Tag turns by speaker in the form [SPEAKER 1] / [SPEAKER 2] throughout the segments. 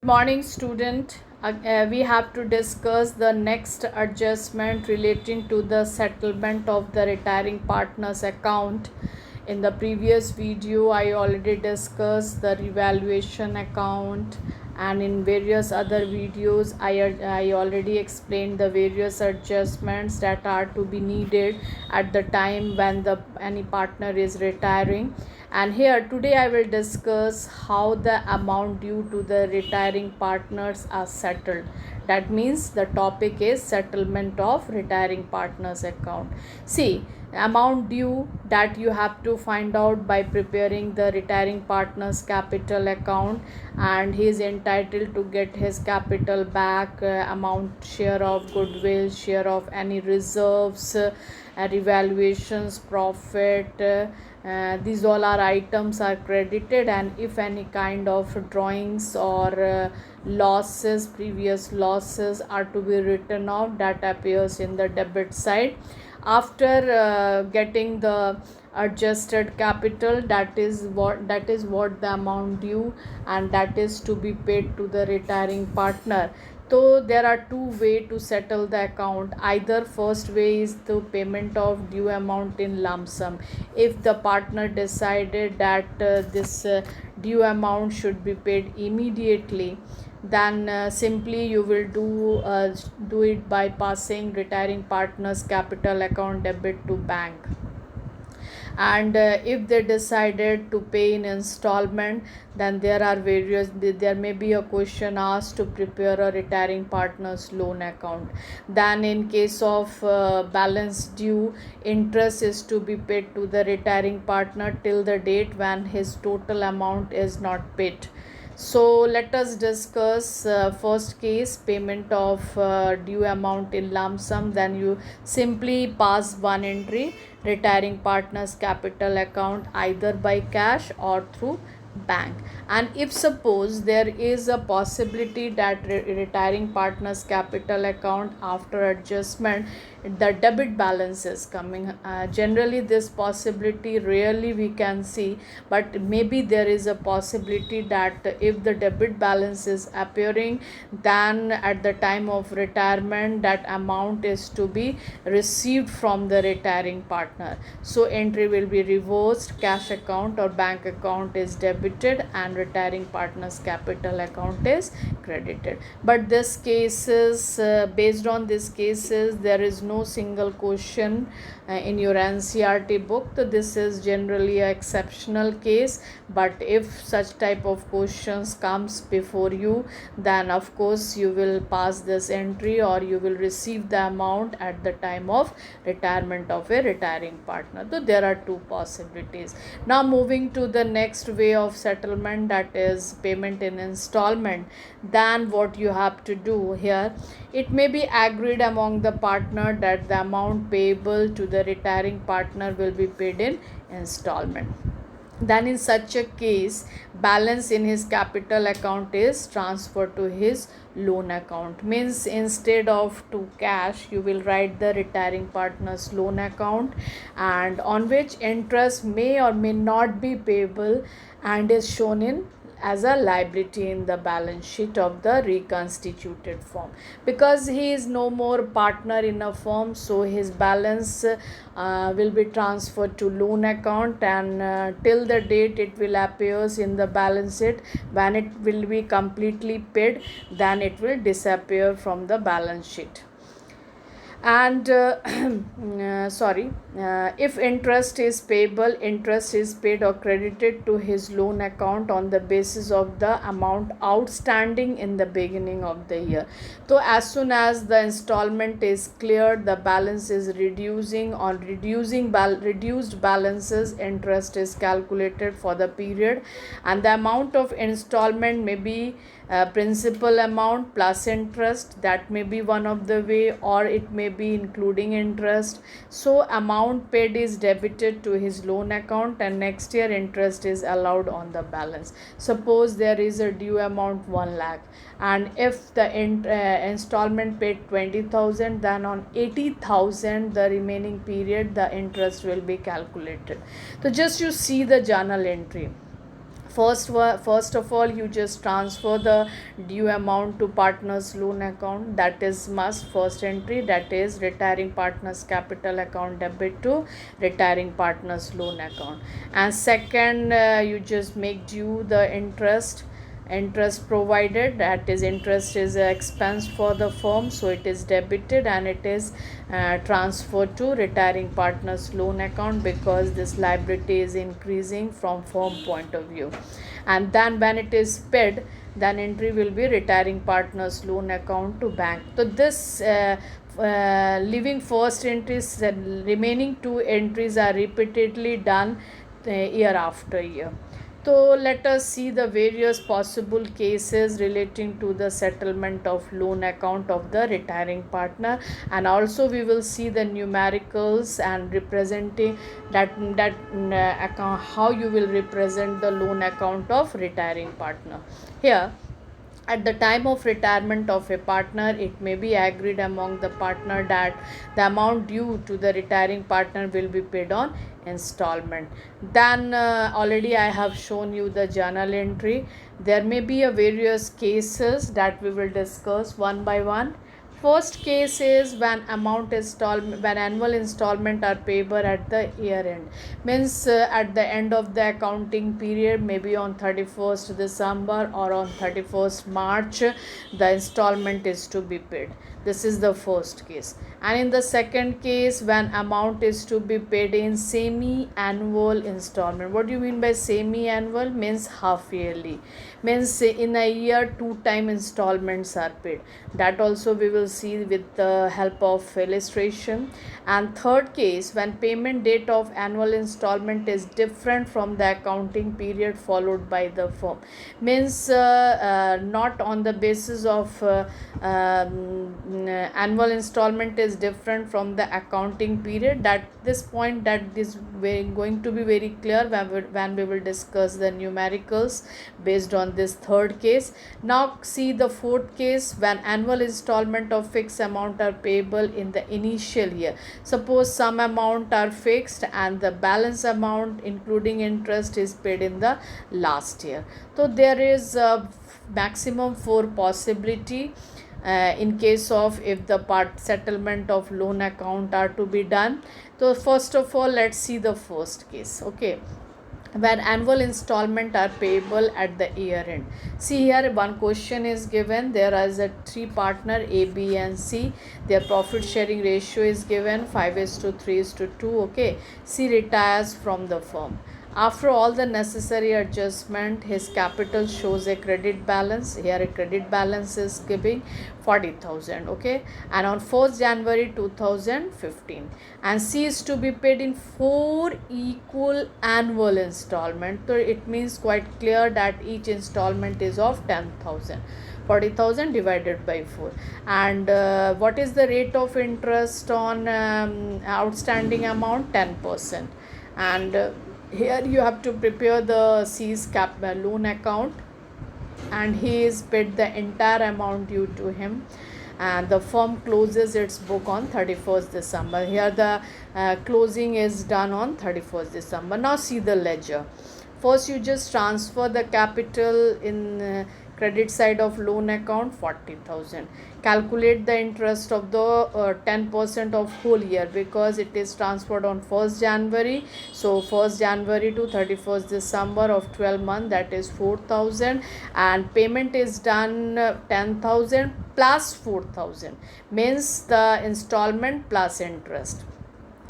[SPEAKER 1] Morning, student. We have to discuss the next adjustment relating to the settlement of the retiring partner's account. In the previous video, I already discussed the revaluation account, and in various other videos, I already explained the various adjustments that are to be needed at the time when any partner is retiring. And here today I will discuss how the amount due to the retiring partners are settled. That means the topic is settlement of retiring partners account. See, amount due that you have to find out by preparing the retiring partner's capital account, and he is entitled to get his capital back, amount, share of goodwill, share of any reserves, revaluations, profit. These all are items are credited, and if any kind of drawings or losses, previous losses are to be written off, that appears in the debit side. After getting the adjusted capital, that is what the amount due, and that is to be paid to the retiring partner. So there are two ways to settle the account. Either first way is the payment of due amount in lump sum. If the partner decided that this due amount should be paid immediately, then simply you will do it by passing retiring partner's capital account debit to bank. And if they decided to pay in installment, then there may be a question asked to prepare a retiring partner's loan account. Then in case of balance due, interest is to be paid to the retiring partner till the date when his total amount is not paid. So let us discuss first case, payment of due amount in lump sum. Then you simply pass one entry, retiring partner's capital account, either by cash or through bank. And if suppose there is a possibility that retiring partner's capital account, after adjustment, the debit balance is coming, generally this possibility rarely we can see, but maybe there is a possibility that if the debit balance is appearing, then at the time of retirement that amount is to be received from the retiring partner. So entry will be reversed, cash account or bank account is debited, and retiring partner's capital account is credited. But this cases, based on these cases, there is no single question in your NCERT book. So this is generally an exceptional case, but if such type of questions comes before you, then of course you will pass this entry, or you will receive the amount at the time of retirement of a retiring partner. So there are two possibilities. Now moving to the next way of settlement, that is payment in installment. Then what you have to do here, it may be agreed among the partner that the amount payable to the retiring partner will be paid in installment. Then in such a case, balance in his capital account is transferred to his loan account. Means instead of to cash, you will write the retiring partner's loan account, and on which interest may or may not be payable, and is shown in as a liability in the balance sheet of the reconstituted firm. Because he is no more partner in a firm, so his balance will be transferred to loan account, and till the date it will appears in the balance sheet. When it will be completely paid, then it will disappear from the balance sheet. And if interest is payable, interest is paid or credited to his loan account on the basis of the amount outstanding in the beginning of the year. So as soon as the installment is cleared, the balance is reducing. On reduced balances, interest is calculated for the period, and the amount of installment may be principal amount plus interest. That may be one of the way, or it may be including interest. So amount paid is debited to his loan account, and next year interest is allowed on the balance. Suppose there is a due amount 1 lakh, and if the installment paid 20,000, then on 80,000 the remaining period the interest will be calculated. So just you see the journal entry. First of all, you just transfer the due amount to partner's loan account. That is must. First entry, that is retiring partner's capital account debit to retiring partner's loan account. And second, you just make due the interest provided, that is interest is a expense for the firm, so it is debited and it is transferred to retiring partners loan account, because this liability is increasing from firm point of view. And then when it is paid, then entry will be retiring partners loan account to bank. So this leaving first entries, remaining two entries are repeatedly done year after year. So let us see the various possible cases relating to the settlement of loan account of the retiring partner, and also we will see the numericals and representing that account, how you will represent the loan account of retiring partner. Here, at the time of retirement of a partner, it may be agreed among the partner that the amount due to the retiring partner will be paid on installment. Then already I have shown you the journal entry. There may be a various cases that we will discuss one by one. First case is when when annual installment are payable at the year end. Means at the end of the accounting period, maybe on 31st December or on 31st March, the installment is to be paid. This is the first case. And in the second case, when amount is to be paid in semi-annual installment. What do you mean by semi-annual? Means half yearly. Means in a year 2 time installments are paid. That also we will see with the help of illustration. And third case, when payment date of annual installment is different from the accounting period followed by the firm. Means not on the basis of annual installment is different from the accounting period. That this point that is going to be very clear when we will discuss the numericals based on this third case. Now see the fourth case, when annual installment of fixed amount are payable in the initial year. Suppose some amount are fixed and the balance amount including interest is paid in the last year. So there is a maximum 4 possibility in case of if the part settlement of loan account are to be done. So first of all, let's see the first case. Okay, where annual installment are payable at the year end. See here, one question is given. There is a 3 partner A, B and C. Their profit sharing ratio is given 5:3:2. Okay, C retires from the firm. After all the necessary adjustment, his capital shows a credit balance. Here a credit balance is giving 40,000. Okay, and on 1st January 2015, and C is to be paid in 4 equal annual installment. So it means quite clear that each installment is of 10,000. 40,000 divided by 4. And what is the rate of interest on outstanding amount? 10%. And here you have to prepare the C's loan account, and he is paid the entire amount due to him, and the firm closes its book on 31st December. Here the closing is done on 31st December. Now see the ledger. First you just transfer the capital in credit side of loan account 40,000. Calculate the interest of the 10% of whole year, because it is transferred on 1st January. So 1st January to 31st December of 12 months, that is 4,000, and payment is done 10,000 plus 4,000, means the installment plus interest.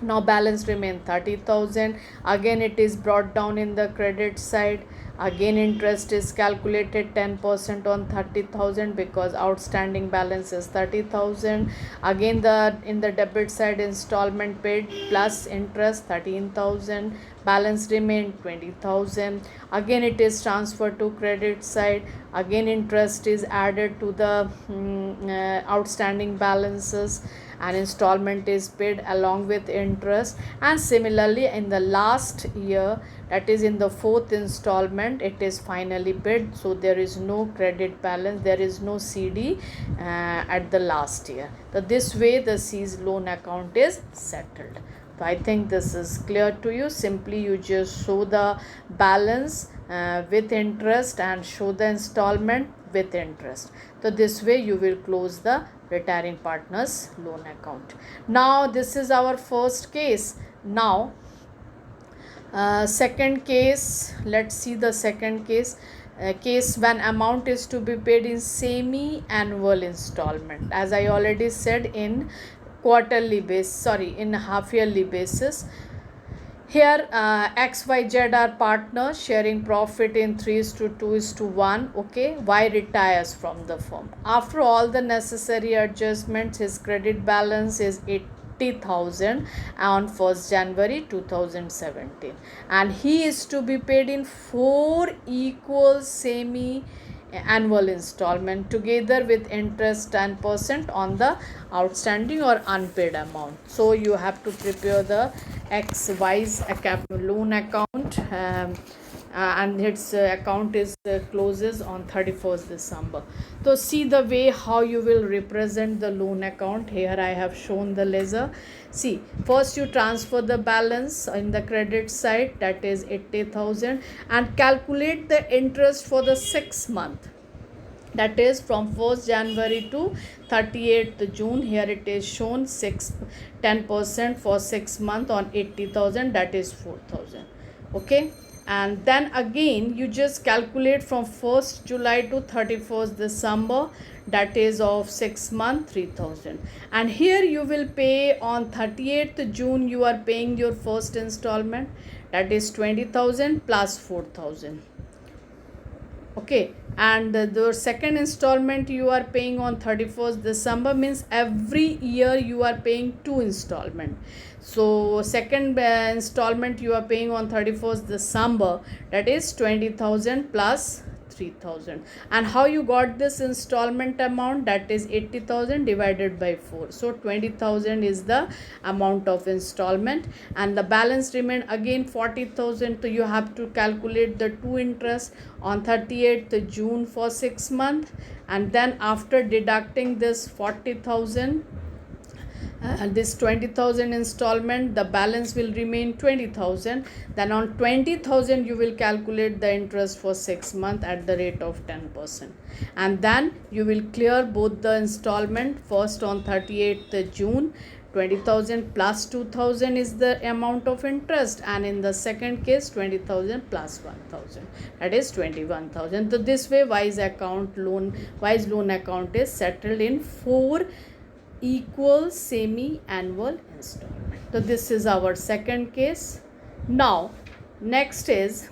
[SPEAKER 1] Now balance remain 30,000. Again it is brought down in the credit side. Again interest is calculated 10% on 30,000, because outstanding balance is 30,000. Again in the debit side, installment paid plus interest 13,000. Balance remain 20,000. Again it is transferred to credit side. Again interest is added to the outstanding balances, and installment is paid along with interest. And similarly in the last year, that is in the 4th installment, it is finally paid. So there is no credit balance, there is no CD at the last year. So this way the C's loan account is settled. So I think this is clear to you. Simply you just show the balance with interest and show the installment with interest. So this way you will close the retiring partners loan account. Now this is our first case. Now second case, let's see the second case. Case when amount is to be paid in semi annual installment, as I already said, in quarterly basis, in half yearly basis. Here XYZ are partners sharing profit in 3:2:1. Okay, Y retires from the firm. After all the necessary adjustments, his credit balance is 80,000 on 1st January 2017, and he is to be paid in 4 equal semi annual installment together with interest 10% on the outstanding or unpaid amount. So you have to prepare the XY's loan account, and its account is closes on 31st December. So see the way how you will represent the loan account. Here I have shown the ledger. See, first you transfer the balance in the credit side, that is 80,000, and calculate the interest for the 6 month, that is from 1st January to 38th June. Here it is shown 10% for 6 months on 80,000, that is 4,000. Okay, and then again you just calculate from 1st July to 31st December, that is of 6 months 3,000, and here you will pay on 38th June. You are paying your first installment, that is 20,000 plus 4,000. Okay, and the second installment you are paying on 31st December, means every year you are paying 2 installment. So second installment you are paying on 31st December, that is 20,000 plus 3,000. And how you got this installment amount? That is 80,000 divided by 4. So 20,000 is the amount of installment, and the balance remain again 40,000. So you have to calculate the 2 interest on 38th June for 6 months, and then after deducting this 40,000, this 20,000 installment, the balance will remain 20,000. Then on 20,000 you will calculate the interest for 6 months at the rate of 10%, and then you will clear both the installment. First on 38th June, 20,000 plus 2,000 is the amount of interest, and in the second case 20,000 plus 1,000, that is 21,000. So this way Wise loan account is settled in 4 equal semi-annual installment. So this is our second case. Now next is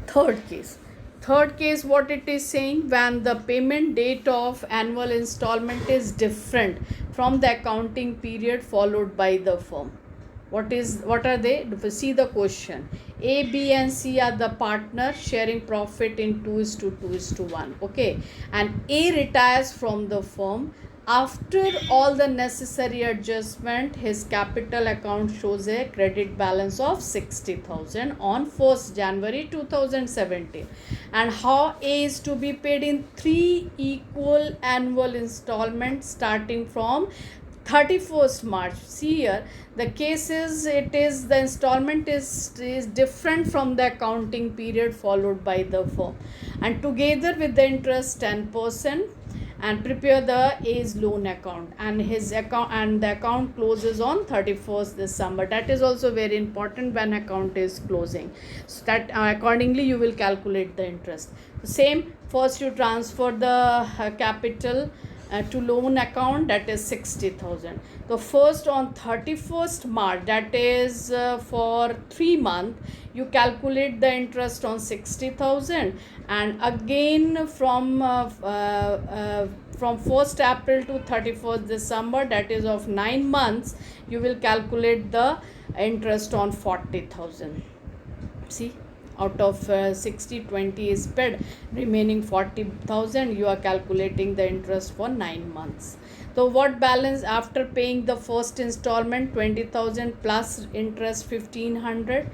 [SPEAKER 1] third case. Third case, what it is saying, when the payment date of annual installment is different from the accounting period followed by the firm. What are they? See the question. A, B and C are the partners sharing profit in 2:2:1. Okay, and A retires from the firm. After all the necessary adjustment, his capital account shows a credit balance of 60,000 on 1st January 2017. And how A is to be paid in 3 equal annual installments starting from 31st March. See here, the case is, the installment is different from the accounting period followed by the firm, and together with the interest 10%, and prepare the A's loan account, and his account, and the account closes on 31st December. That is also very important when account is closing, so that accordingly you will calculate the interest. Same, first you transfer the capital to loan account, that is 60,000. So first on 31st March, that is for 3 months, you calculate the interest on 60,000, and again from 1st April to 31st December, that is of 9 months, you will calculate the interest on 40,000. See, out of 60, 20 is paid, remaining 40,000 you are calculating the interest for 9 months. So what balance after paying the first installment 20,000 plus interest 1,500,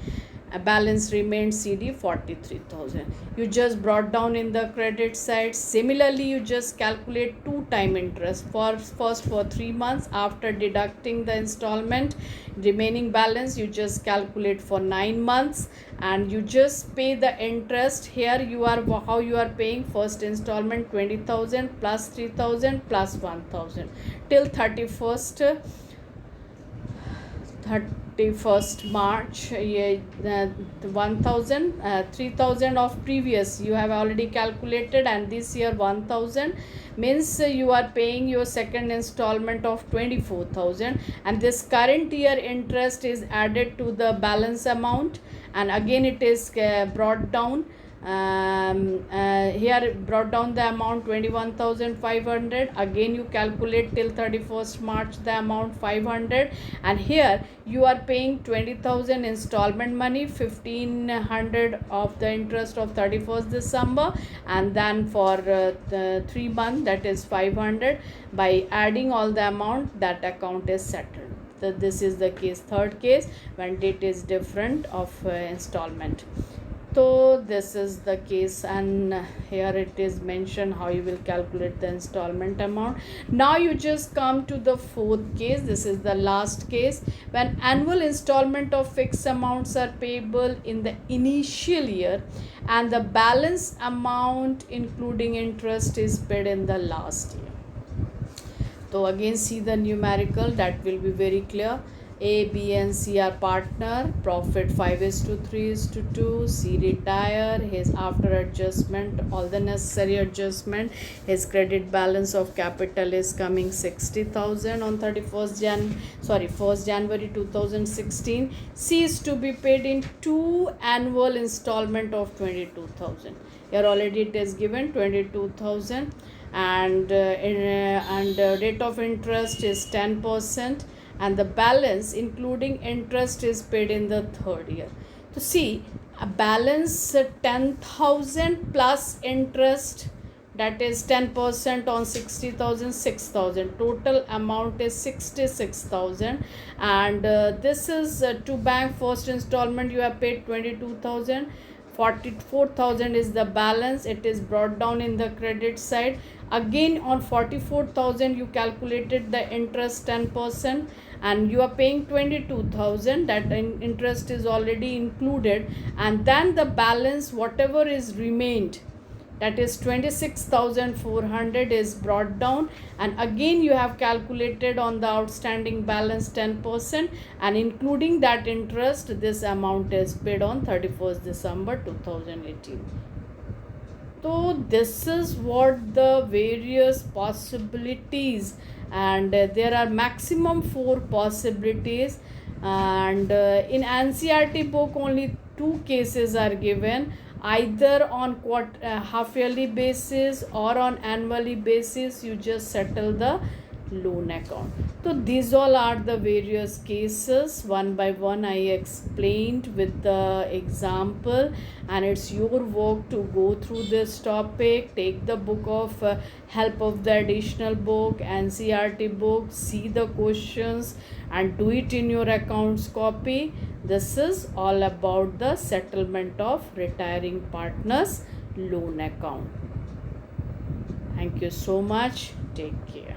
[SPEAKER 1] balance remained CD 43,000. You just brought down in the credit side. Similarly, you just calculate 2-time interest for first for 3 months. After deducting the installment, remaining balance you just calculate for 9 months, and you just pay the interest. Here you are, how you are paying: first installment 20,000 plus 3,000 plus 1,000 till 31st March. 1,000, 3,000 of previous you have already calculated, and this year 1,000 means you are paying your second installment of 24,000, and this current year interest is added to the balance amount, and again it is brought down. Here brought down the amount 21,500. Again you calculate till 31st March the amount 500, and here you are paying 20,000 installment money, 1,500 of the interest of 31st December, and then for the 3 months, that is 500. By adding all the amount, that account is settled. So this is the case, third case, when date is different of installment. So this is the case, and here it is mentioned how you will calculate the installment amount. Now you just come to the fourth case. This is the last case, when annual installment of fixed amounts are payable in the initial year, and the balance amount including interest is paid in the last year. So again see the numerical, that will be very clear. A, B and C are partner. Profit 5:3:2. C retire. His after adjustment, all the necessary adjustment, his credit balance of capital is coming 60,000 on 1st January 2016. C is to be paid in 2 annual installment of 22,000. Here already it is given 22,000, and rate of interest is 10%, and the balance including interest is paid in the third year. So see, a balance 10,000 plus interest, that is 10% on 60,000, 6,000. Total amount is 66,000, and this is to bank. First installment you have paid 22,000. 44,000 is the balance. It is brought down in the credit side. Again on 44,000 you calculated the interest 10%, and you are paying 22,000. That interest is already included, and then the balance whatever is remained, that is 26,400, is brought down, and again you have calculated on the outstanding balance 10%, and including that interest this amount is paid on 31st December 2018. So this is what the various possibilities, and there are maximum 4 possibilities, and in NCERT book only 2 cases are given, either on half yearly basis or on annually basis. You just settle the loan account. So these all are the various cases. One by one I explained with the example, and it's your work to go through this topic. Take the book of help of the additional book, NCERT book, see the questions and do it in your accounts copy. This is all about the settlement of retiring partners loan account. Thank you so much. Take care.